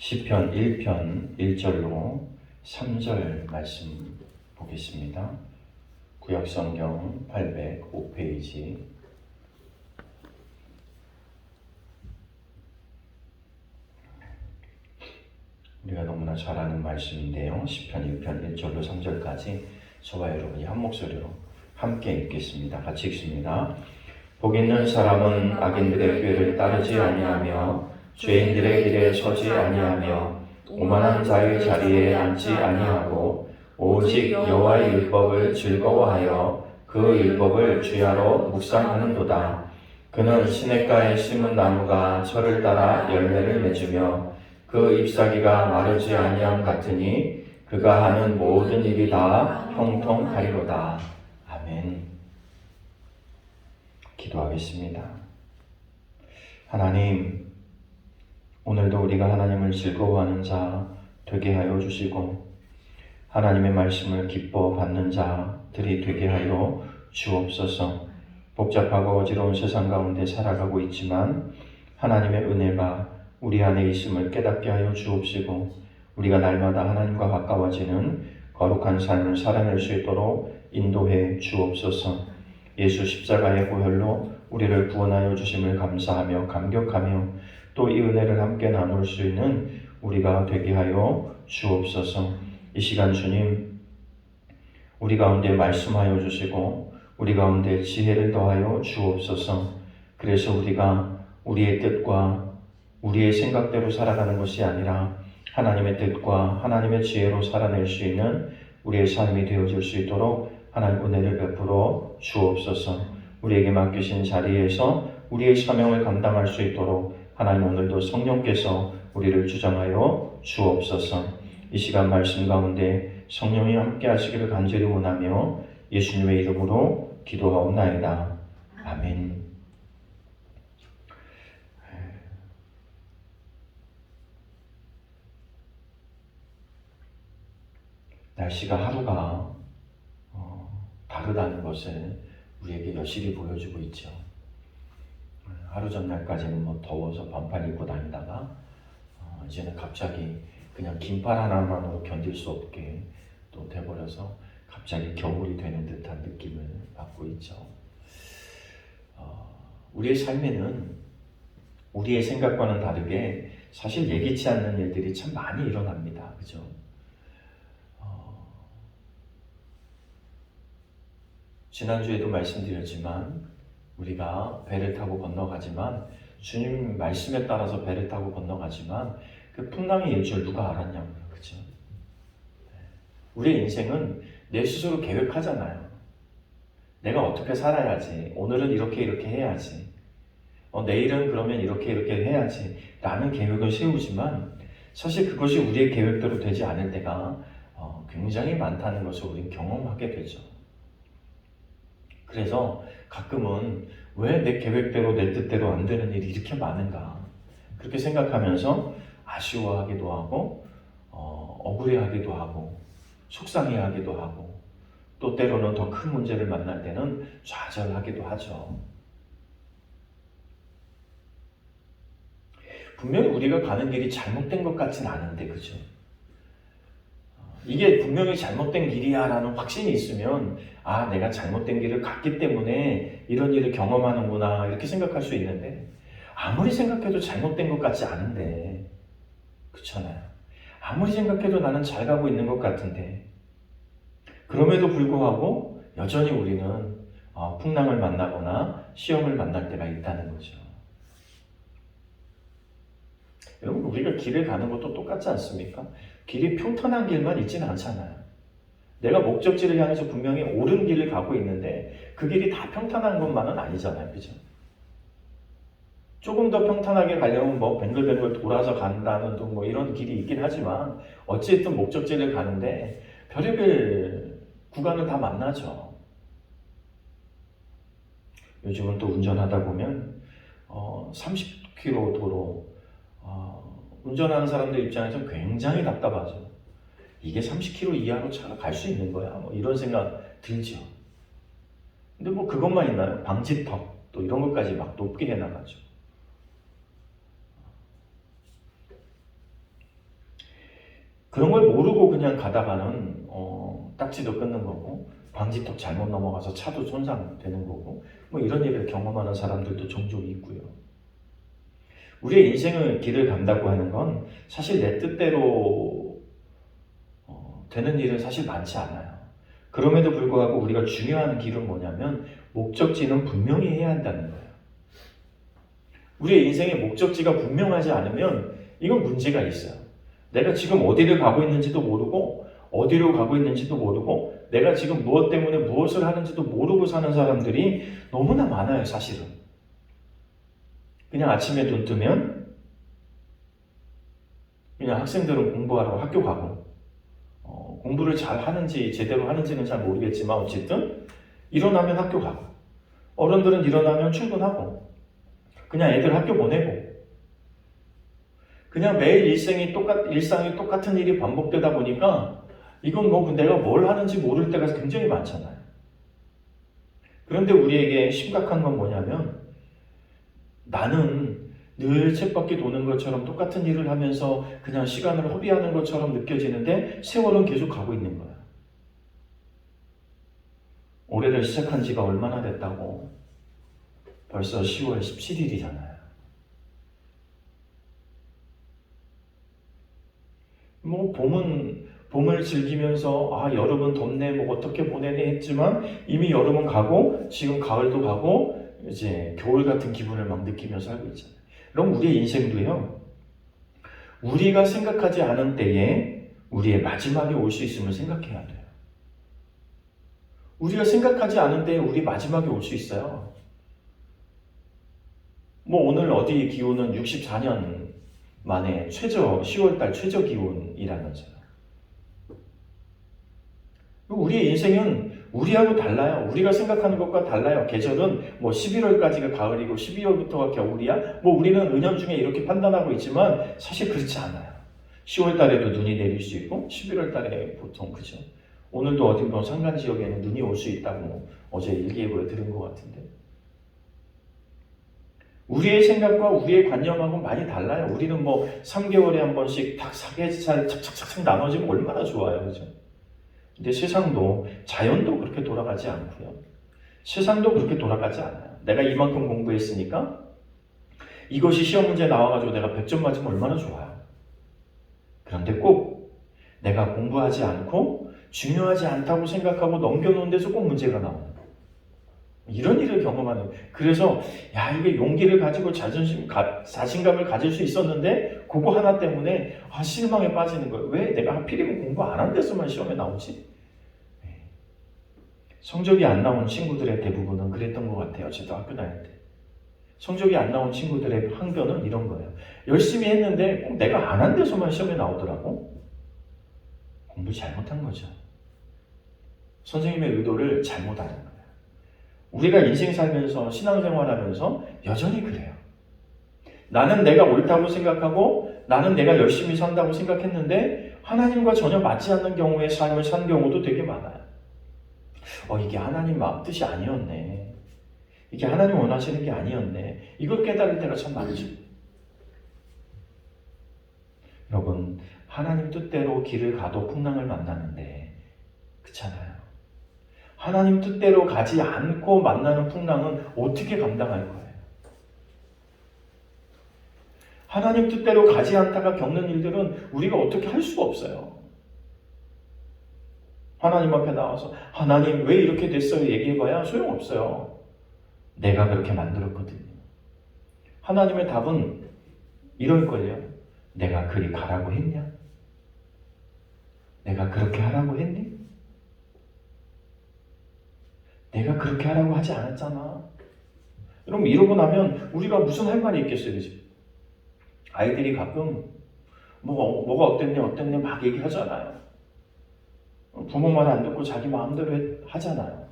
시편 1편 1절로 3절 말씀 보겠습니다. 구약성경 805페이지. 우리가 너무나 잘 아는 말씀인데요. 시편 1편 1절로 3절까지 저와 여러분이 한 목소리로 함께 읽겠습니다. 같이 읽습니다. 복 있는 사람은 악인들의 꾀를 따르지 아니하며 죄인들의 길에 서지 아니하며 오만한 자의 자리에 앉지 아니하고 오직 여호와의 율법을 즐거워하여 그 율법을 주야로 묵상하는도다. 그는 시냇가에 심은 나무가 철을 따라 열매를 맺으며 그 잎사귀가 마르지 아니함 같으니 그가 하는 모든 일이 다 형통하리로다. 아멘. 기도하겠습니다. 하나님, 오늘도 우리가 하나님을 즐거워하는 자 되게 하여 주시고 하나님의 말씀을 기뻐 받는 자들이 되게 하여 주옵소서. 복잡하고 어지러운 세상 가운데 살아가고 있지만 하나님의 은혜가 우리 안에 있음을 깨닫게 하여 주옵시고 우리가 날마다 하나님과 가까워지는 거룩한 삶을 살아낼 수 있도록 인도해 주옵소서. 예수 십자가의 보혈로 우리를 구원하여 주심을 감사하며 감격하며 또 이 은혜를 함께 나눌 수 있는 우리가 되게 하여 주옵소서. 이 시간 주님, 우리 가운데 말씀하여 주시고 우리 가운데 지혜를 더하여 주옵소서. 그래서 우리가 우리의 뜻과 우리의 생각대로 살아가는 것이 아니라 하나님의 뜻과 하나님의 지혜로 살아낼 수 있는 우리의 삶이 되어질 수 있도록 하나님 은혜를 베풀어 주옵소서. 우리에게 맡기신 자리에서 우리의 사명을 감당할 수 있도록 하나님 오늘도 성령께서 우리를 주장하여 주옵소서. 이 시간 말씀 가운데 성령이 함께 하시기를 간절히 원하며 예수님의 이름으로 기도하옵나이다. 아멘. 날씨가 하루가 다르다는 것을 우리에게 여실히 보여주고 있죠. 하루 전날까지는 더워서 반팔 입고 다니다가 이제는 갑자기 그냥 긴팔 하나만으로 견딜 수 없게 또 돼버려서 갑자기 겨울이 되는 듯한 느낌을 받고 있죠. 우리의 삶에는 우리의 생각과는 다르게 사실 예기치 않는 일들이 참 많이 일어납니다. 그죠? 지난주에도 말씀드렸지만 우리가 배를 타고 건너가지만 주님 말씀에 따라서 배를 타고 건너가지만 그 풍랑이 일 줄 누가 알았냐고요. 그죠? 우리의 인생은 내 스스로 계획하잖아요. 내가 어떻게 살아야지, 오늘은 이렇게 해야지, 내일은 그러면 이렇게 해야지 라는 계획을 세우지만 사실 그것이 우리의 계획대로 되지 않을 때가 굉장히 많다는 것을 우리는 경험하게 되죠. 그래서 가끔은 왜 내 계획대로 내 뜻대로 안 되는 일이 이렇게 많은가 그렇게 생각하면서 아쉬워하기도 하고 억울해하기도 하고 속상해하기도 하고 또 때로는 더 큰 문제를 만날 때는 좌절하기도 하죠. 분명히 우리가 가는 길이 잘못된 것 같진 않은데 그죠? 이게 분명히 잘못된 길이야 라는 확신이 있으면 내가 잘못된 길을 갔기 때문에 이런 일을 경험하는구나 이렇게 생각할 수 있는데 아무리 생각해도 잘못된 것 같지 않은데 그렇잖아요. 아무리 생각해도 나는 잘 가고 있는 것 같은데 그럼에도 불구하고 여전히 우리는 풍랑을 만나거나 시험을 만날 때가 있다는 거죠. 여러분 우리가 길을 가는 것도 똑같지 않습니까? 길이 평탄한 길만 있지는 않잖아요. 내가 목적지를 향해서 분명히 옳은 길을 가고 있는데 그 길이 다 평탄한 것만은 아니잖아요. 그죠? 조금 더 평탄하게 가려면 뱅글뱅글 돌아서 간다는 등 이런 길이 있긴 하지만 어쨌든 목적지를 가는데 별의별 구간을 다 만나죠. 요즘은 또 운전하다 보면 30km 도로 운전하는 사람들 입장에서 굉장히 답답하죠. 이게 30km 이하로 차가 갈 수 있는 거야? 이런 생각 들죠. 근데 그것만 있나요? 방지턱 또 이런 것까지 막 높게 해나가죠. 그런 걸 모르고 그냥 가다가는 딱지도 끊는 거고 방지턱 잘못 넘어가서 차도 손상되는 거고 뭐 이런 일을 경험하는 사람들도 종종 있고요. 우리의 인생의 길을 간다고 하는 건 사실 내 뜻대로 되는 일은 사실 많지 않아요. 그럼에도 불구하고 우리가 중요한 길은 뭐냐면 목적지는 분명히 해야 한다는 거예요. 우리의 인생의 목적지가 분명하지 않으면 이건 문제가 있어요. 내가 지금 어디를 가고 있는지도 모르고 어디로 가고 있는지도 모르고 내가 지금 무엇 때문에 무엇을 하는지도 모르고 사는 사람들이 너무나 많아요, 사실은. 그냥 아침에 눈 뜨면 그냥 학생들은 공부하러 학교 가고 공부를 잘 하는지 제대로 하는지는 잘 모르겠지만 어쨌든 일어나면 학교 가고 어른들은 일어나면 출근하고 그냥 애들 학교 보내고 그냥 매일 일상이 똑같은 일이 반복되다 보니까 이건 뭐 내가 뭘 하는지 모를 때가 굉장히 많잖아요. 그런데 우리에게 심각한 건 뭐냐면 나는 늘 쳇바퀴 도는 것처럼 똑같은 일을 하면서 그냥 시간을 허비하는 것처럼 느껴지는데 세월은 계속 가고 있는 거야. 올해를 시작한 지가 얼마나 됐다고? 벌써 10월 17일이잖아요. 뭐 봄을 즐기면서 여름은 덥네 뭐 어떻게 보내네 했지만 이미 여름은 가고 지금 가을도 가고 이제 겨울 같은 기분을 막 느끼면서 살고 있잖아요. 그럼 우리의 인생도요. 우리가 생각하지 않은 때에 우리의 마지막이 올 수 있음을 생각해야 돼요. 우리가 생각하지 않은 때에 우리 마지막이 올 수 있어요. 뭐 오늘 어디 기온은 64년 만에 10월달 최저 기온이라면서요. 우리의 인생은 우리하고 달라요. 우리가 생각하는 것과 달라요. 계절은 뭐 11월까지가 가을이고 12월부터가 겨울이야. 뭐 우리는 은연중에 이렇게 판단하고 있지만 사실 그렇지 않아요. 10월 달에도 눈이 내릴 수 있고 11월 달에 보통 그죠. 오늘도 어디 뭐 산간 지역에는 눈이 올 수 있다고 어제 일기예보에 들은 것 같은데. 우리의 생각과 우리의 관념하고 많이 달라요. 우리는 뭐 3개월에 한 번씩 딱 사계절 착착착착 나눠지면 얼마나 좋아요. 그죠? 근데 세상도 자연도 그렇게 돌아가지 않고요. 세상도 그렇게 돌아가지 않아요. 내가 이만큼 공부했으니까 이것이 시험 문제 나와가지고 내가 100점 맞으면 얼마나 좋아요. 그런데 꼭 내가 공부하지 않고 중요하지 않다고 생각하고 넘겨놓은 데서 꼭 문제가 나와요. 이런 일을 경험하는. 그래서 이게 용기를 가지고 자신감을 가질 수 있었는데 그거 하나 때문에 실망에 빠지는 거예요. 왜 내가 하필이면 공부 안 한 데서만 시험에 나오지? 성적이 안 나온 친구들의 대부분은 그랬던 것 같아요. 저도 학교 다닐 때. 성적이 안 나온 친구들의 항변은 이런 거예요. 열심히 했는데 꼭 내가 안 한 데서만 시험에 나오더라고. 공부 잘못한 거죠. 선생님의 의도를 잘못 아는 거예요. 우리가 인생 살면서 신앙생활하면서 여전히 그래요. 나는 내가 옳다고 생각하고 나는 내가 열심히 산다고 생각했는데 하나님과 전혀 맞지 않는 경우의 삶을 산 경우도 되게 많아요. 이게 하나님 마음 뜻이 아니었네. 이게 하나님 원하시는 게 아니었네. 이걸 깨달을 때가 참 많죠. 여러분, 하나님 뜻대로 길을 가도 풍랑을 만나는데 그렇잖아요. 하나님 뜻대로 가지 않고 만나는 풍랑은 어떻게 감당할 거예요? 하나님 뜻대로 가지 않다가 겪는 일들은 우리가 어떻게 할 수가 없어요. 하나님 앞에 나와서 하나님 왜 이렇게 됐어요? 얘기해봐야 소용없어요. 내가 그렇게 만들었거든요. 하나님의 답은 이럴걸요. 내가 그리 가라고 했냐? 내가 그렇게 하라고 했니? 내가 그렇게 하라고 하지 않았잖아. 여러분 이러고 나면 우리가 무슨 할 말이 있겠어요? 그치? 아이들이 가끔 뭐가 어땠네 막 얘기하잖아요. 부모 말 안 듣고 자기 마음대로 하잖아요.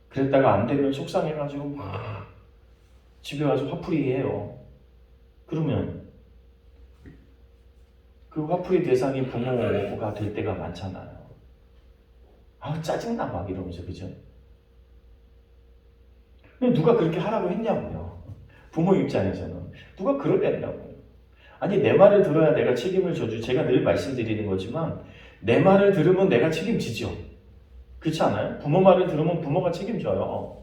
그랬다가 안 되면 속상해가지고 막 집에 와서 화풀이 해요. 그러면 그 화풀이 대상이 부모가 될 때가 많잖아요. 짜증나 막 이러면서 그죠? 누가 그렇게 하라고 했냐고요. 부모 입장에서는 누가 그러랬냐고요. 아니 내 말을 들어야 내가 책임을 져주. 제가 늘 말씀드리는 거지만 내 말을 들으면 내가 책임지죠. 그렇지 않아요? 부모 말을 들으면 부모가 책임져요.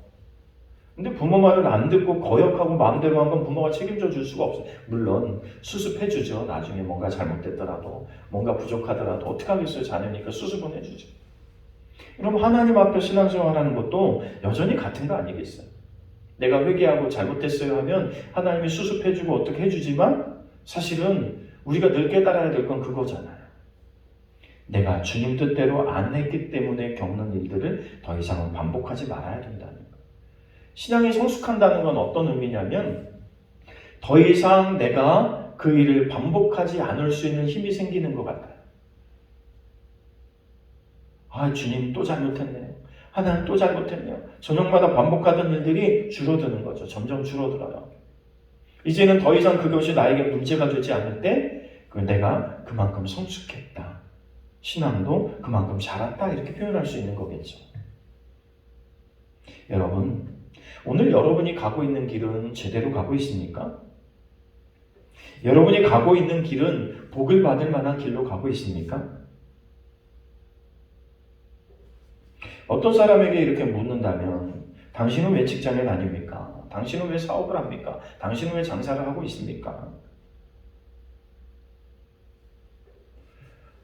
근데 부모 말을 안 듣고 거역하고 마음대로 한 건 부모가 책임져 줄 수가 없어요. 물론 수습해 주죠. 나중에 뭔가 잘못됐더라도 뭔가 부족하더라도 어떻게 하겠어요. 자녀니까 수습은 해주죠. 그럼 하나님 앞에 신앙생활하는 것도 여전히 같은 거 아니겠어요? 내가 회개하고 잘못됐어요 하면 하나님이 수습해주고 어떻게 해주지만 사실은 우리가 늘 깨달아야 될 건 그거잖아요. 내가 주님 뜻대로 안 했기 때문에 겪는 일들을 더 이상은 반복하지 말아야 된다는 거예요. 신앙이 성숙한다는 건 어떤 의미냐면 더 이상 내가 그 일을 반복하지 않을 수 있는 힘이 생기는 것 같아요. 아, 주님 또 잘못했네요. 하나님 또 잘못했네요. 저녁마다 반복하던 일들이 줄어드는 거죠. 점점 줄어들어요. 이제는 더 이상 그것이 나에게 문제가 되지 않을 때 내가 그만큼 성숙했다. 신앙도 그만큼 자랐다. 이렇게 표현할 수 있는 거겠죠. 여러분, 오늘 여러분이 가고 있는 길은 제대로 가고 있습니까? 여러분이 가고 있는 길은 복을 받을 만한 길로 가고 있습니까? 어떤 사람에게 이렇게 묻는다면 당신은 왜 직장에 다닙니까? 당신은 왜 사업을 합니까? 당신은 왜 장사를 하고 있습니까?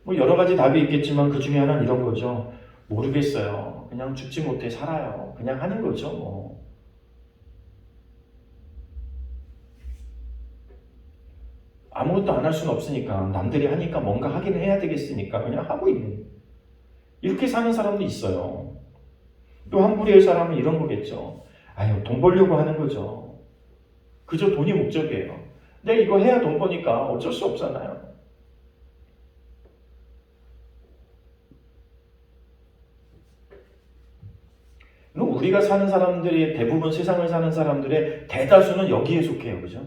뭐 여러 가지 답이 있겠지만 그 중에 하나는 이런 거죠. 모르겠어요. 그냥 죽지 못해 살아요. 그냥 하는 거죠. 뭐. 아무것도 안 할 수는 없으니까 남들이 하니까 뭔가 하긴 해야 되겠으니까 그냥 하고 있는. 이렇게 사는 사람도 있어요. 또 한 부류의 사람은 이런 거겠죠. 아유, 돈 벌려고 하는 거죠. 그저 돈이 목적이에요. 근데 이거 해야 돈 버니까 어쩔 수 없잖아요. 우리가 사는 사람들이 대부분 세상을 사는 사람들의 대다수는 여기에 속해요. 그죠?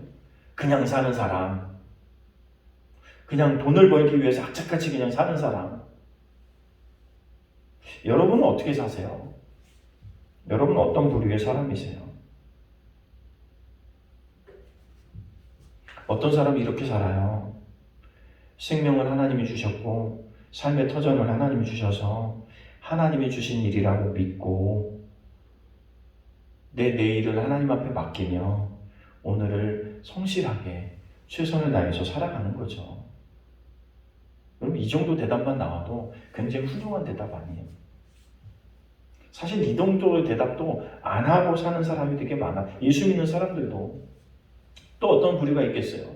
그냥 사는 사람. 그냥 돈을 벌기 위해서 악착같이 그냥 사는 사람. 여러분은 어떻게 사세요? 여러분은 어떤 부류의 사람이세요? 어떤 사람이 이렇게 살아요? 생명을 하나님이 주셨고 삶의 터전을 하나님이 주셔서 하나님이 주신 일이라고 믿고 내 내일을 하나님 앞에 맡기며 오늘을 성실하게 최선을 다해서 살아가는 거죠. 여러분, 이 정도 대답만 나와도 굉장히 훌륭한 대답 아니에요? 사실 이 정도의 대답도 안 하고 사는 사람이 되게 많아. 예수 믿는 사람들도. 또 어떤 부류가 있겠어요?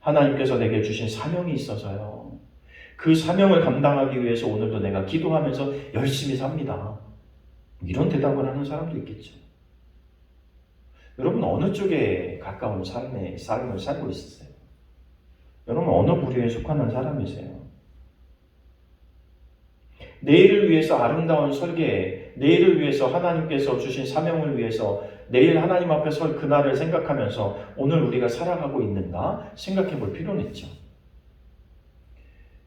하나님께서 내게 주신 사명이 있어서요. 그 사명을 감당하기 위해서 오늘도 내가 기도하면서 열심히 삽니다. 이런 대답을 하는 사람도 있겠죠. 여러분 어느 쪽에 가까운 삶을 살고 있으세요? 여러분 어느 부류에 속하는 사람이세요? 내일을 위해서 아름다운 설계, 내일을 위해서 하나님께서 주신 사명을 위해서 내일 하나님 앞에 설 그날을 생각하면서 오늘 우리가 살아가고 있는가 생각해 볼 필요는 있죠.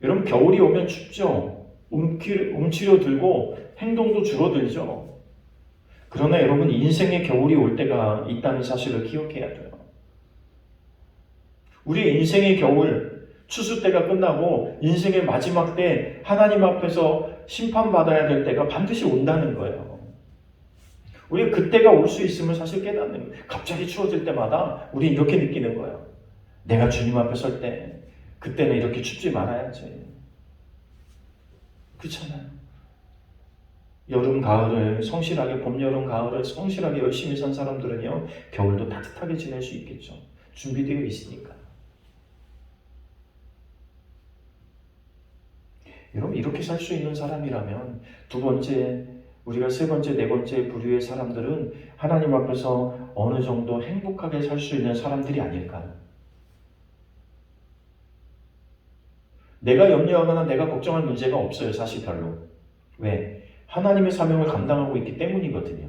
여러분 겨울이 오면 춥죠. 움츠려 들고 행동도 줄어들죠. 그러나 여러분 인생의 겨울이 올 때가 있다는 사실을 기억해야 돼요. 우리의 인생의 겨울, 추수 때가 끝나고 인생의 마지막 때 하나님 앞에서 심판받아야 될 때가 반드시 온다는 거예요. 우리가 그때가 올 수 있음을 사실 깨닫는 거예요. 갑자기 추워질 때마다 우리 이렇게 느끼는 거예요. 내가 주님 앞에 설 때 그때는 이렇게 춥지 말아야지. 그렇잖아요. 여름, 가을을 성실하게, 봄, 여름, 가을을 성실하게 열심히 산 사람들은요, 겨울도 따뜻하게 지낼 수 있겠죠. 준비되어 있으니까. 여러분, 이렇게 살 수 있는 사람이라면 두 번째, 우리가 세 번째, 네 번째 부류의 사람들은 하나님 앞에서 어느 정도 행복하게 살 수 있는 사람들이 아닐까요? 내가 염려하거나 내가 걱정할 문제가 없어요. 사실 별로. 왜? 하나님의 사명을 감당하고 있기 때문이거든요.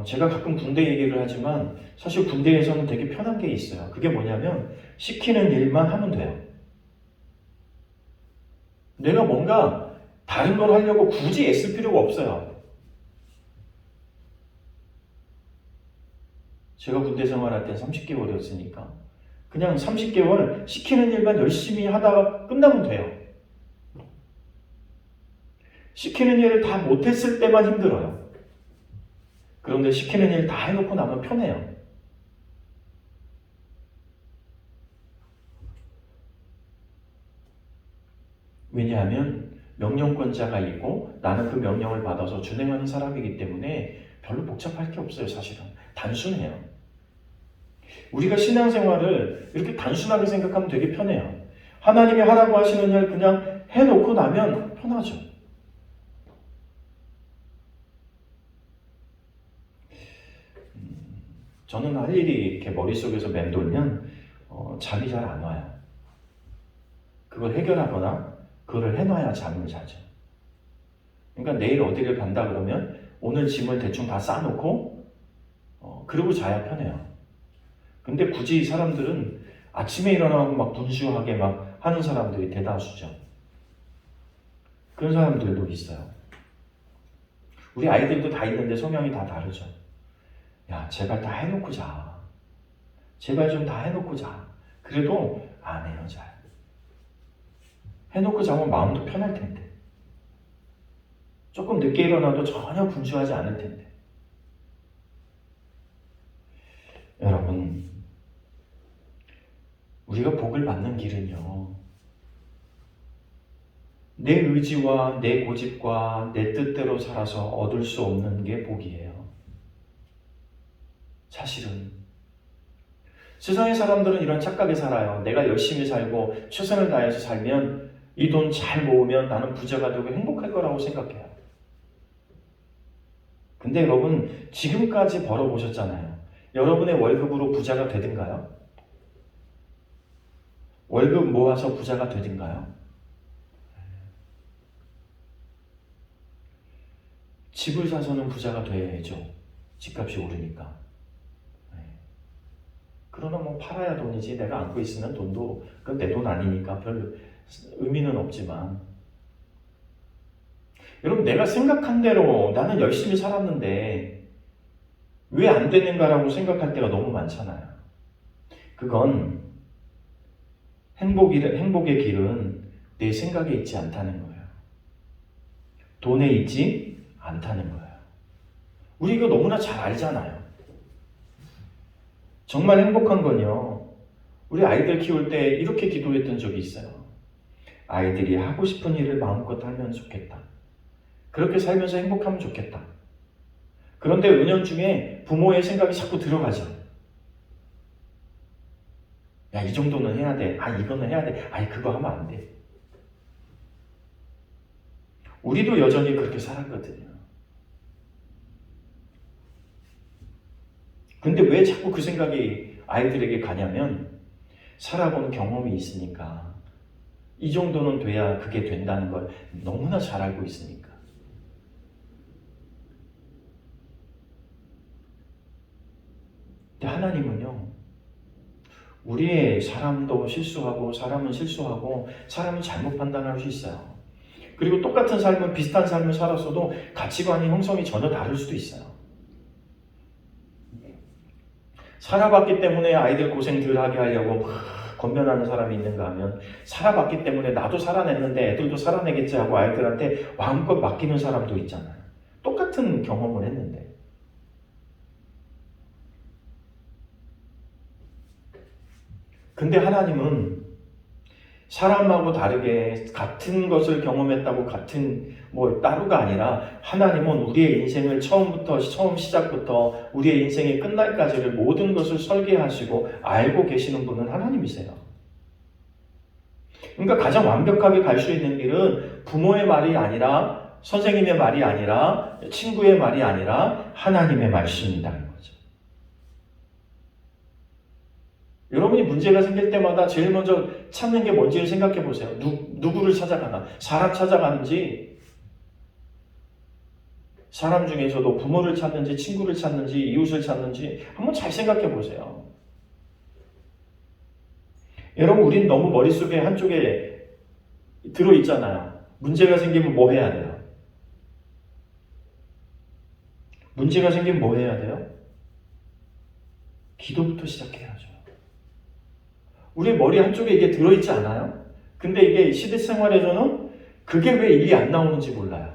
제가 가끔 군대 얘기를 하지만 사실 군대에서는 되게 편한 게 있어요. 그게 뭐냐면 시키는 일만 하면 돼요. 내가 뭔가 다른 걸 하려고 굳이 애쓸 필요가 없어요. 제가 군대 생활할 때 30개월이었으니까 그냥 30개월 시키는 일만 열심히 하다가 끝나면 돼요. 시키는 일을 다 못했을 때만 힘들어요. 그런데 시키는 일 다 해놓고 나면 편해요. 왜냐하면 명령권자가 있고 나는 그 명령을 받아서 준행하는 사람이기 때문에 별로 복잡할 게 없어요. 사실은 단순해요. 우리가 신앙생활을 이렇게 단순하게 생각하면 되게 편해요. 하나님이 하라고 하시는 일 그냥 해놓고 나면 편하죠. 저는 할 일이 이렇게 머릿속에서 맴돌면 잠이 잘 안 와요. 그걸 해결하거나 그걸 해놔야 잠을 자죠. 그러니까 내일 어디를 간다 그러면 오늘 짐을 대충 다 싸놓고 그러고 자야 편해요. 근데 굳이 이 사람들은 아침에 일어나고 막 분주하게 막 하는 사람들이 대다수죠. 그런 사람들도 있어요. 우리 아이들도 다 있는데 성향이 다 다르죠. 야, 제발 다 해놓고 자. 제발 좀 다 해놓고 자. 그래도 안 해요, 잘. 해놓고 자면 마음도 편할 텐데. 조금 늦게 일어나도 전혀 분주하지 않을 텐데. 여러분, 우리가 복을 받는 길은요, 내 의지와 내 고집과 내 뜻대로 살아서 얻을 수 없는 게 복이에요. 사실은 세상의 사람들은 이런 착각에 살아요. 내가 열심히 살고 최선을 다해서 살면 이 돈 잘 모으면 나는 부자가 되고 행복할 거라고 생각해요. 근데 여러분 지금까지 벌어보셨잖아요. 여러분의 월급으로 부자가 되든가요? 월급 모아서 부자가 되든가요? 집을 사서는 부자가 돼야죠. 집값이 오르니까. 그러나 뭐 팔아야 돈이지 내가 안고 있으면 돈도 그건 내 돈 아니니까 별 의미는 없지만 여러분 내가 생각한 대로 나는 열심히 살았는데 왜 안 되는가라고 생각할 때가 너무 많잖아요. 그건 행복의 길은 내 생각에 있지 않다는 거예요. 돈에 있지 않다는 거예요. 우리 이거 너무나 잘 알잖아요. 정말 행복한 건요. 우리 아이들 키울 때 이렇게 기도했던 적이 있어요. 아이들이 하고 싶은 일을 마음껏 하면 좋겠다. 그렇게 살면서 행복하면 좋겠다. 그런데 은연중에 부모의 생각이 자꾸 들어가죠. 야, 이 정도는 해야 돼. 아, 이거는 해야 돼. 아니, 그거 하면 안 돼. 우리도 여전히 그렇게 살았거든요. 근데 왜 자꾸 그 생각이 아이들에게 가냐면 살아본 경험이 있으니까 이 정도는 돼야 그게 된다는 걸 너무나 잘 알고 있으니까. 근데 하나님은요, 우리의 사람도 실수하고 사람은 실수하고 사람은 잘못 판단할 수 있어요. 그리고 똑같은 삶을 비슷한 삶을 살았어도 가치관이 형성이 전혀 다를 수도 있어요. 살아봤기 때문에 아이들 고생 덜 하게 하려고 막 권면하는 사람이 있는가 하면 살아봤기 때문에 나도 살아냈는데 애들도 살아내겠지 하고 아이들한테 마음껏 맡기는 사람도 있잖아요. 똑같은 경험을 했는데. 근데 하나님은 사람하고 다르게 같은 것을 경험했다고 같은 따로가 아니라 하나님은 우리의 인생을 처음 시작부터 우리의 인생이 끝날까지를 모든 것을 설계하시고 알고 계시는 분은 하나님이세요. 그러니까 가장 완벽하게 갈 수 있는 길은 부모의 말이 아니라 선생님의 말이 아니라 친구의 말이 아니라 하나님의 말씀이라는 거죠. 여러분이 문제가 생길 때마다 제일 먼저 찾는 게 뭔지를 생각해 보세요. 누구를 찾아가나? 사람 찾아가는지, 사람 중에서도 부모를 찾는지, 친구를 찾는지, 이웃을 찾는지 한번 잘 생각해 보세요. 여러분, 우린 너무 머릿속에 한쪽에 들어있잖아요. 문제가 생기면 뭐 해야 돼요? 문제가 생기면 뭐 해야 돼요? 기도부터 시작해야죠. 우리 머리 한쪽에 이게 들어있지 않아요? 근데 이게 시대생활에서는 그게 왜 일이 안 나오는지 몰라요.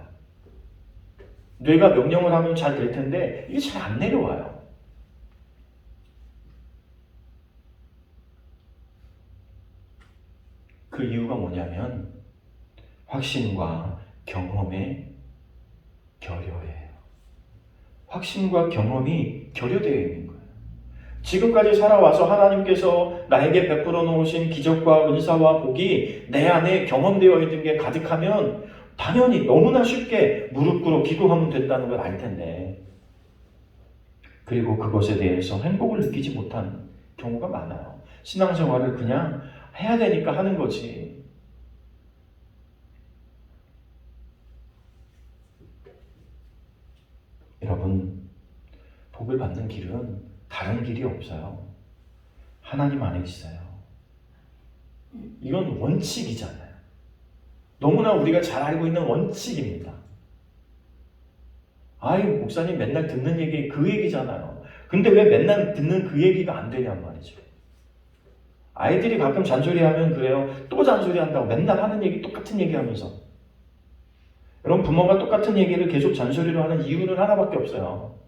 뇌가 명령을 하면 잘 될 텐데 이게 잘 안 내려와요. 그 이유가 뭐냐면 확신과 경험의 결여예요. 확신과 경험이 결여되어 있는 거예요. 지금까지 살아와서 하나님께서 나에게 베풀어 놓으신 기적과 은사와 복이 내 안에 경험되어 있는 게 가득하면 당연히 너무나 쉽게 무릎 꿇어 기도하면 된다는 걸 알 텐데, 그리고 그것에 대해서 행복을 느끼지 못한 경우가 많아요. 신앙생활을 그냥 해야 되니까 하는 거지. 여러분, 복을 받는 길은 다른 길이 없어요. 하나님 안에 있어요. 이건 원칙이잖아요. 너무나 우리가 잘 알고 있는 원칙입니다. 아이, 목사님 맨날 듣는 얘기 그 얘기잖아요. 근데 왜 맨날 듣는 그 얘기가 안 되냔 말이죠. 아이들이 가끔 잔소리하면 그래요. 또 잔소리한다고 맨날 하는 얘기 똑같은 얘기하면서. 여러분, 부모가 똑같은 얘기를 계속 잔소리로 하는 이유는 하나밖에 없어요.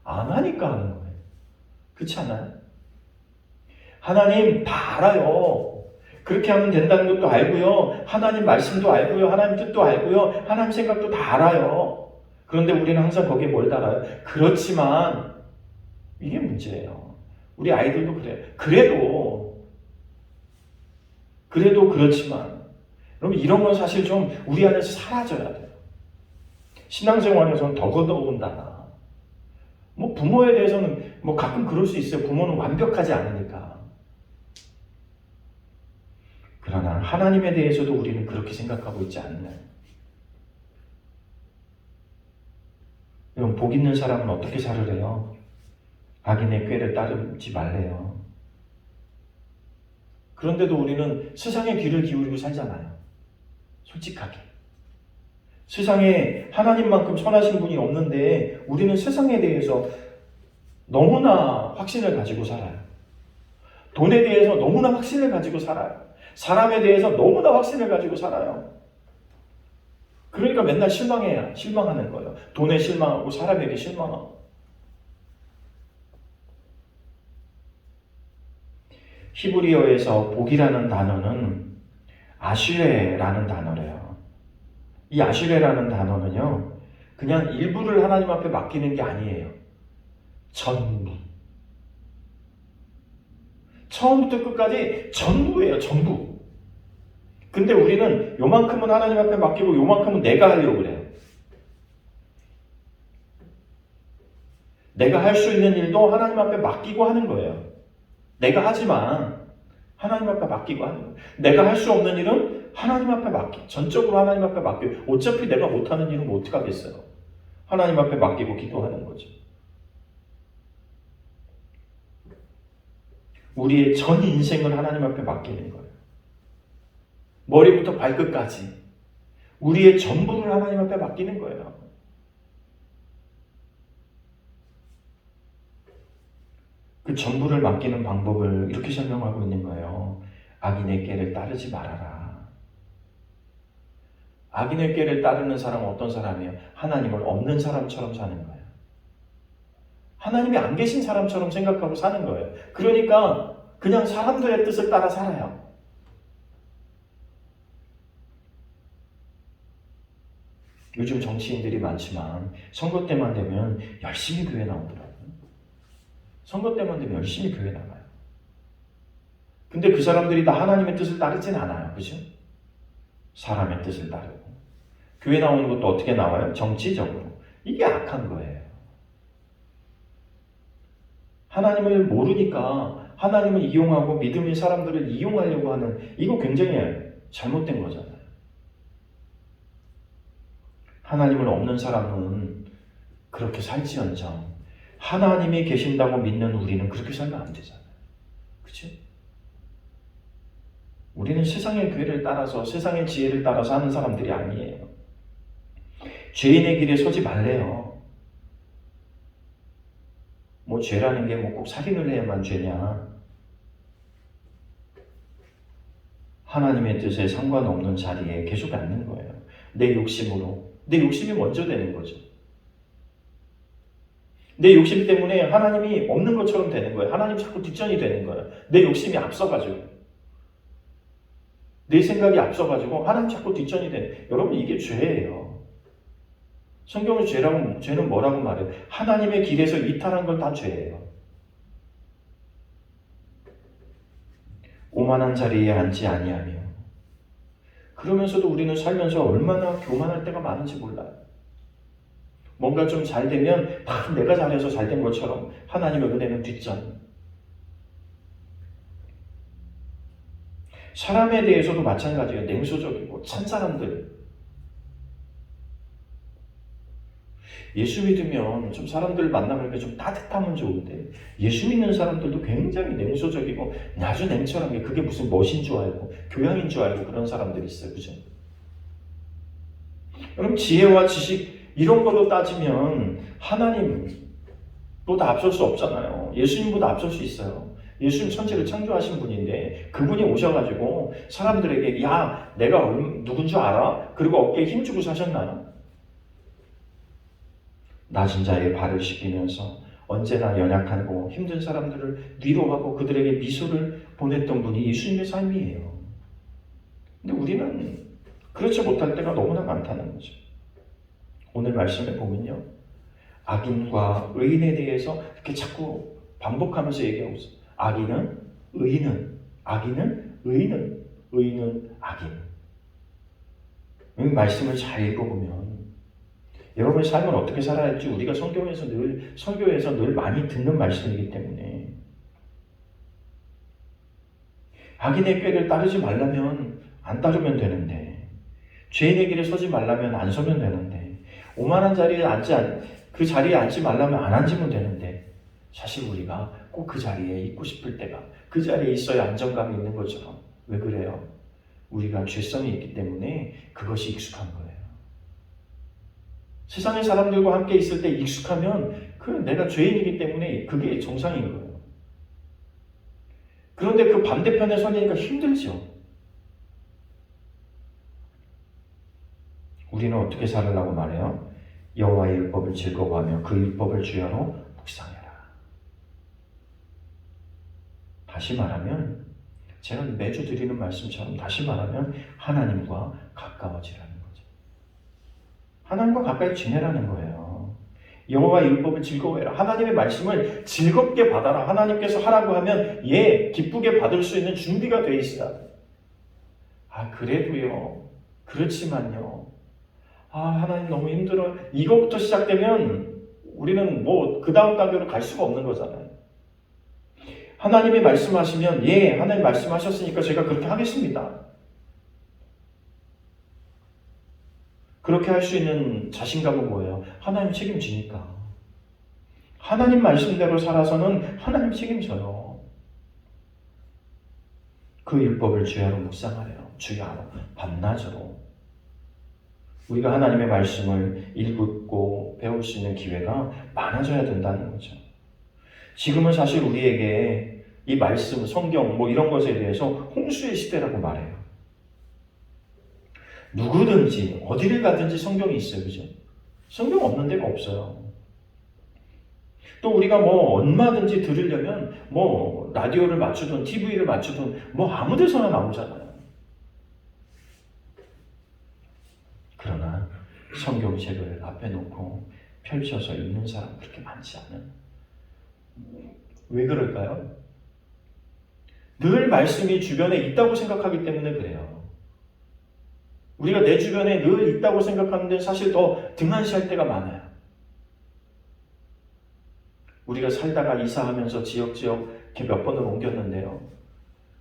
안 하니까 하는 거예요. 그렇지 않아요? 하나님 다 알아요. 그렇게 하면 된다는 것도 알고요. 하나님 말씀도 알고요. 하나님 뜻도 알고요. 하나님 생각도 다 알아요. 그런데 우리는 항상 거기에 뭘 달아요? 그렇지만 이게 문제예요. 우리 아이들도 그래요. 그래도 그렇지만 여러분, 이런 건 사실 좀 우리 안에서 사라져야 돼요. 신앙생활에서는 더더군다나 뭐 부모에 대해서는 뭐 가끔 그럴 수 있어요. 부모는 완벽하지 않으니까. 그러나 하나님에 대해서도 우리는 그렇게 생각하고 있지 않나요? 여러분, 복 있는 사람은 어떻게 살으래요? 악인의 꾀를 따르지 말래요. 그런데도 우리는 세상의 귀를 기울이고 살잖아요. 솔직하게. 세상에 하나님만큼 선하신 분이 없는데 우리는 세상에 대해서 너무나 확신을 가지고 살아요. 돈에 대해서 너무나 확신을 가지고 살아요. 사람에 대해서 너무나 확신을 가지고 살아요. 그러니까 맨날 실망하는 거예요. 돈에 실망하고 사람에게 실망하고. 히브리어에서 복이라는 단어는 아슈레라는 단어래요. 이 아슈레라는 단어는요, 그냥 일부를 하나님 앞에 맡기는 게 아니에요. 전부. 처음부터 끝까지 전부예요. 전부. 근데 우리는 요만큼은 하나님 앞에 맡기고 요만큼은 내가 하려고 그래요. 내가 할 수 있는 일도 하나님 앞에 맡기고 하는 거예요. 내가 하지만 하나님 앞에 맡기고 하는 거예요. 내가 할 수 없는 일은 하나님 앞에 전적으로 하나님 앞에 맡기고, 어차피 내가 못하는 일은 뭐 어떡하겠어요. 하나님 앞에 맡기고 기도하는 거죠. 우리의 전 인생을 하나님 앞에 맡기는 거예요. 머리부터 발끝까지 우리의 전부를 하나님 앞에 맡기는 거예요. 그 전부를 맡기는 방법을 이렇게 설명하고 있는 거예요. 악인의 꾀를 따르지 말아라. 악인의 꾀를 따르는 사람은 어떤 사람이에요? 하나님을 없는 사람처럼 사는 거예요. 하나님이 안 계신 사람처럼 생각하고 사는 거예요. 그러니까 그냥 사람들의 뜻을 따라 살아요. 요즘 정치인들이 많지만 선거 때만 되면 열심히 교회 나오더라고요. 선거 때만 되면 열심히 교회 나가요. 근데 그 사람들이 다 하나님의 뜻을 따르진 않아요. 그죠? 사람의 뜻을 따르고. 교회 나오는 것도 어떻게 나와요? 정치적으로. 이게 악한 거예요. 하나님을 모르니까 하나님을 이용하고 믿음의 사람들을 이용하려고 하는, 이거 굉장히 잘못된 거잖아요. 하나님을 없는 사람은 그렇게 살지언정 하나님이 계신다고 믿는 우리는 그렇게 살면 안 되잖아요. 그치? 우리는 세상의 교회를 따라서, 세상의 지혜를 따라서 하는 사람들이 아니에요. 죄인의 길에 서지 말래요. 뭐 죄라는 게 뭐 꼭 살인을 해야만 죄냐? 하나님의 뜻에 상관없는 자리에 계속 앉는 거예요. 내 욕심으로. 내 욕심이 먼저 되는 거죠. 내 욕심 때문에 하나님이 없는 것처럼 되는 거예요. 하나님 자꾸 뒷전이 되는 거예요. 내 욕심이 앞서가지고. 내 생각이 앞서가지고 하나님 자꾸 뒷전이 되는. 여러분 이게 죄예요. 성경은 죄는 뭐라고 말해요? 하나님의 길에서 이탈한 건 다 죄예요. 오만한 자리에 앉지 아니하며. 그러면서도 우리는 살면서 얼마나 교만할 때가 많은지 몰라요. 뭔가 좀 잘 되면 다 내가 잘해서 잘 된 것처럼 하나님의 은혜는 뒷전. 사람에 대해서도 마찬가지예요. 냉소적이고 찬 사람들. 예수 믿으면 좀 사람들 만나면 좀 따뜻하면 좋은데 예수 믿는 사람들도 굉장히 냉소적이고 아주 냉철한 게 그게 무슨 멋인 줄 알고 교양인 줄 알고 그런 사람들이 있어요. 그죠? 그럼 지혜와 지식 이런 걸로 따지면 하나님보다 앞설 수 없잖아요. 예수님보다 앞설 수 있어요. 예수님 천지를 창조하신 분인데 그분이 오셔가지고 사람들에게 야 내가 누군 줄 알아? 그리고 어깨에 힘주고 사셨나요? 낮은 자의 발을 씻기면서 언제나 연약하고 힘든 사람들을 위로하고 그들에게 미소를 보냈던 분이 예수님의 삶이에요. 근데 우리는 그렇지 못할 때가 너무나 많다는 거죠. 오늘 말씀에 보면요. 악인과 의인에 대해서 이렇게 자꾸 반복하면서 얘기하고 있어요. 악인은 의인은, 악인은 의인은, 의인은 악인. 이 말씀을 잘 읽어보면 여러분의 삶을 어떻게 살아야 할지 우리가 설교에서 늘 많이 듣는 말씀이기 때문에 악인의 꾀를 따르지 말라면 안 따르면 되는데 죄인의 길에 서지 말라면 안 서면 되는데 오만한 자리에 그 자리에 앉지 말라면 안 앉으면 되는데 사실 우리가 꼭 그 자리에 있고 싶을 때가 그 자리에 있어야 안정감이 있는 것처럼 왜 그래요? 우리가 죄성이 있기 때문에 그것이 익숙한 거예요. 세상의 사람들과 함께 있을 때 익숙하면 내가 죄인이기 때문에 그게 정상인 거예요. 그런데 그 반대편에 서니까 힘들죠. 우리는 어떻게 살으려고 말해요? 여호와의 율법을 즐거워하며 그 율법을 주야로 묵상해라. 다시 말하면 제가 매주 드리는 말씀처럼 다시 말하면 하나님과 가까워지라는 거죠. 하나님과 가까이 지내라는 거예요. 여호와의 율법을 즐거워해라. 하나님의 말씀을 즐겁게 받아라. 하나님께서 하라고 하면 기쁘게 받을 수 있는 준비가 돼 있어야 돼. 그래도요. 그렇지만요. 하나님 너무 힘들어. 이거부터 시작되면 우리는 그 다음 단계로 갈 수가 없는 거잖아요. 하나님이 말씀하시면 하나님 말씀하셨으니까 제가 그렇게 하겠습니다. 그렇게 할 수 있는 자신감은 뭐예요? 하나님 책임지니까. 하나님 말씀대로 살아서는 하나님 책임져요. 그 율법을 주야로 묵상하래요. 주야로, 밤낮으로. 우리가 하나님의 말씀을 읽고 배울 수 있는 기회가 많아져야 된다는 거죠. 지금은 사실 우리에게 이 말씀, 성경 이런 것에 대해서 홍수의 시대라고 말해요. 누구든지 어디를 가든지 성경이 있어요. 그죠? 성경 없는 데가 없어요. 또 우리가 얼마든지 들으려면 라디오를 맞추든 TV를 맞추든 아무 데서나 나오잖아요. 그러나 성경책을 앞에 놓고 펼쳐서 읽는 사람 그렇게 많지 않은. 왜 그럴까요? 늘 말씀이 주변에 있다고 생각하기 때문에 그래요. 우리가 내 주변에 늘 있다고 생각하는데 사실 더 등한시할 때가 많아요. 우리가 살다가 이사하면서 지역 이렇게 몇 번을 옮겼는데요.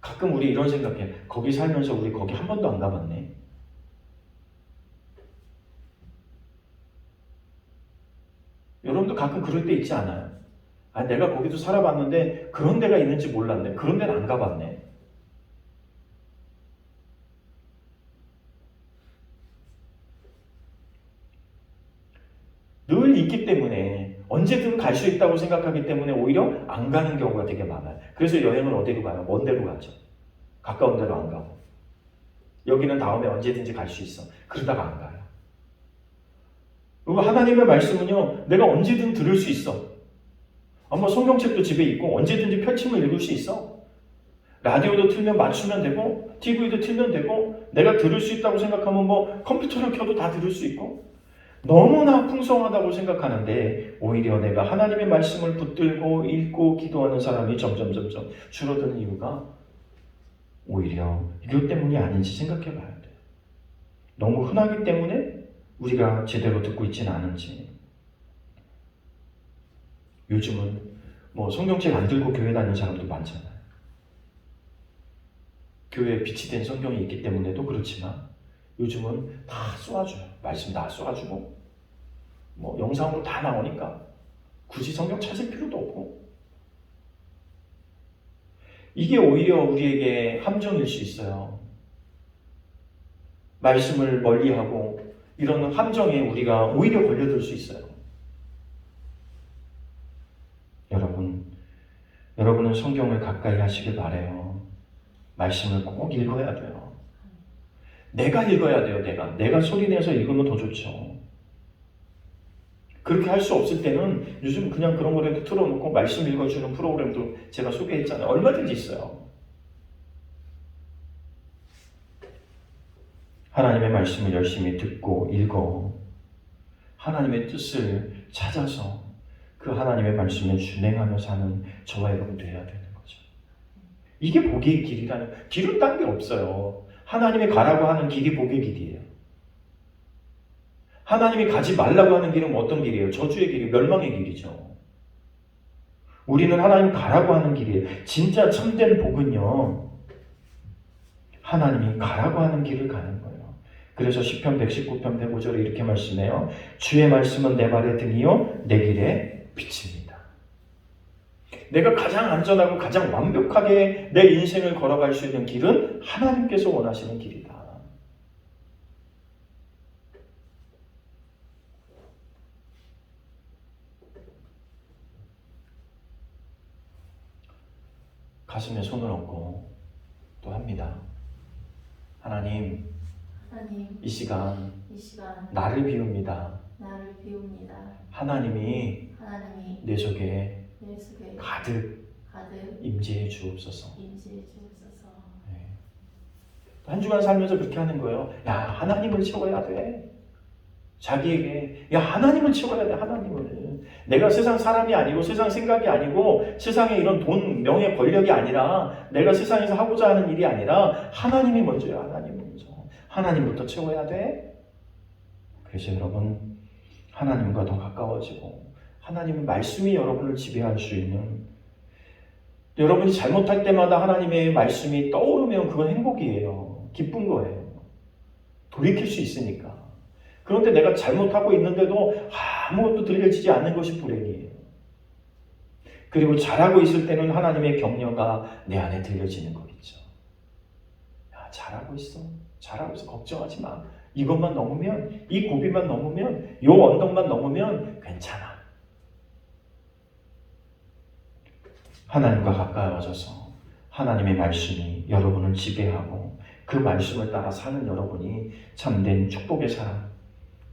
가끔 우리 이런 생각해요. 거기 살면서 우리 거기 한 번도 안 가봤네. 여러분도 가끔 그럴 때 있지 않아요? 내가 거기도 살아봤는데 그런 데가 있는지 몰랐네. 그런 데는 안 가봤네. 늘 있기 때문에 언제든 갈 수 있다고 생각하기 때문에 오히려 안 가는 경우가 되게 많아요. 그래서 여행을 어디로 가요? 먼 데로 가죠. 가까운 데로 안 가고. 여기는 다음에 언제든지 갈 수 있어. 그러다가 안 가요. 그리고 하나님의 말씀은요, 내가 언제든 들을 수 있어. 아마 성경책도 집에 있고 언제든지 펼치면 읽을 수 있어. 라디오도 틀면 맞추면 되고 TV도 틀면 되고 내가 들을 수 있다고 생각하면 뭐 컴퓨터를 켜도 다 들을 수 있고 너무나 풍성하다고 생각하는데 오히려 내가 하나님의 말씀을 붙들고 읽고 기도하는 사람이 점점 줄어드는 이유가 오히려 이것 때문이 아닌지 생각해 봐야 돼요. 너무 흔하기 때문에 우리가 제대로 듣고 있지는 않은지. 요즘은 뭐 성경책 안 들고 교회 다니는 사람도 많잖아요. 교회에 빛이 된 성경이 있기 때문에도 그렇지만 요즘은 다 쏘아줘요. 말씀 다 쏘아주고 뭐 영상으로 다 나오니까 굳이 성경 찾을 필요도 없고 이게 오히려 우리에게 함정일 수 있어요. 말씀을 멀리하고 이런 함정에 우리가 오히려 걸려들 수 있어요. 여러분은 성경을 가까이 하시길 바라요. 말씀을 꼭 읽어야 돼요. 내가 읽어야 돼요. 내가 소리내서 읽으면 더 좋죠. 그렇게 할 수 없을 때는 요즘 그냥 그런 거라도 틀어놓고 말씀 읽어주는 프로그램도 제가 소개했잖아요. 얼마든지 있어요. 하나님의 말씀을 열심히 듣고 읽어 하나님의 뜻을 찾아서 그 하나님의 말씀을 준행하며 사는 저와 여러분 되어야 되는 거죠. 이게 복의 길이라는, 길은 딴 게 없어요. 하나님이 가라고 하는 길이 복의 길이에요. 하나님이 가지 말라고 하는 길은 어떤 길이에요? 저주의 길이, 멸망의 길이죠. 우리는 하나님 가라고 하는 길이에요. 진짜 참된 복은요, 하나님이 가라고 하는 길을 가는 거예요. 그래서 시편 119편 105절에 이렇게 말씀해요. 주의 말씀은 내 발의 등이요 내 길에 빛입니다. 내가 가장 안전하고 가장 완벽하게 내 인생을 걸어갈 수 있는 길은 하나님께서 원하시는 길이다. 가슴에 손을 얹고 또 합니다. 하나님, 이 시간 나를 비웁니다. 하나님이 내 속에 가득 임재해 주옵소서. 네. 한 주간 살면서 그렇게 하는 거예요. 야, 하나님을 채워야 돼. 자기에게 하나님을 채워야 돼. 하나님을. 내가 세상 사람이 아니고 세상 생각이 아니고 세상에 이런 돈, 명예, 권력이 아니라 내가 세상에서 하고자 하는 일이 아니라 하나님이 먼저야. 하나님 먼저. 하나님부터 채워야 돼. 그래서 여러분 하나님과 더 가까워지고 하나님의 말씀이 여러분을 지배할 수 있는, 여러분이 잘못할 때마다 하나님의 말씀이 떠오르면 그건 행복이에요. 기쁜 거예요. 돌이킬 수 있으니까. 그런데 내가 잘못하고 있는데도 아무것도 들려지지 않는 것이 불행이에요. 그리고 잘하고 있을 때는 하나님의 격려가 내 안에 들려지는 거겠죠. 야, 잘하고 있어. 걱정하지 마. 이것만 넘으면, 이 고비만 넘으면, 이 언덕만 넘으면 괜찮아. 하나님과 가까워져서 하나님의 말씀이 여러분을 지배하고 그 말씀을 따라 사는 여러분이 참된 축복의 사람,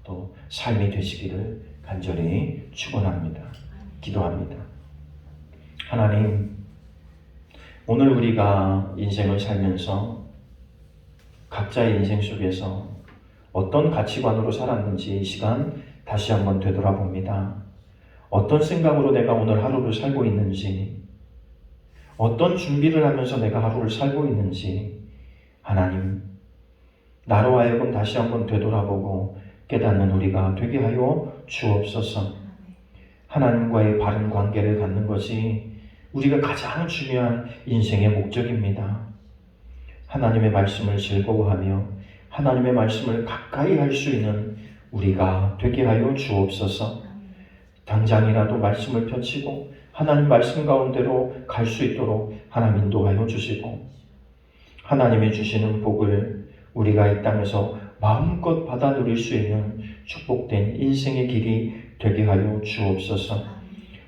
또 삶이 되시기를 간절히 축원합니다. 기도합니다. 하나님, 오늘 우리가 인생을 살면서 각자의 인생 속에서 어떤 가치관으로 살았는지 이 시간 다시 한번 되돌아봅니다. 어떤 생각으로 내가 오늘 하루를 살고 있는지, 어떤 준비를 하면서 내가 하루를 살고 있는지 하나님, 나로 하여금 다시 한번 되돌아보고 깨닫는 우리가 되게 하여 주옵소서. 하나님과의 바른 관계를 갖는 것이 우리가 가장 중요한 인생의 목적입니다. 하나님의 말씀을 즐거워하며 하나님의 말씀을 가까이 할 수 있는 우리가 되게 하여 주옵소서. 당장이라도 말씀을 펼치고 하나님 말씀 가운데로 갈 수 있도록 하나님 인도하여 주시고, 하나님이 주시는 복을 우리가 이 땅에서 마음껏 받아 누릴 수 있는 축복된 인생의 길이 되게 하여 주옵소서.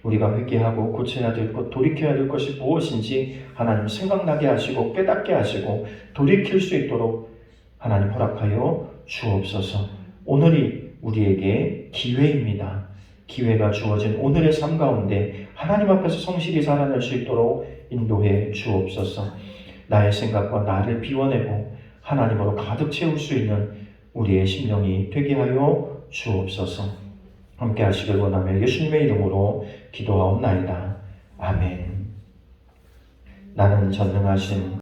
우리가 회개하고 고쳐야 될 것, 돌이켜야 될 것이 무엇인지 하나님 생각나게 하시고 깨닫게 하시고 돌이킬 수 있도록 하나님 허락하여 주옵소서. 오늘이 우리에게 기회입니다. 기회가 주어진 오늘의 삶 가운데 하나님 앞에서 성실히 살아낼 수 있도록 인도해 주옵소서. 나의 생각과 나를 비워내고 하나님으로 가득 채울 수 있는 우리의 심령이 되게 하여 주옵소서. 함께 하시길 원하며 예수님의 이름으로 기도하옵나이다. 아멘. 나는 전능하신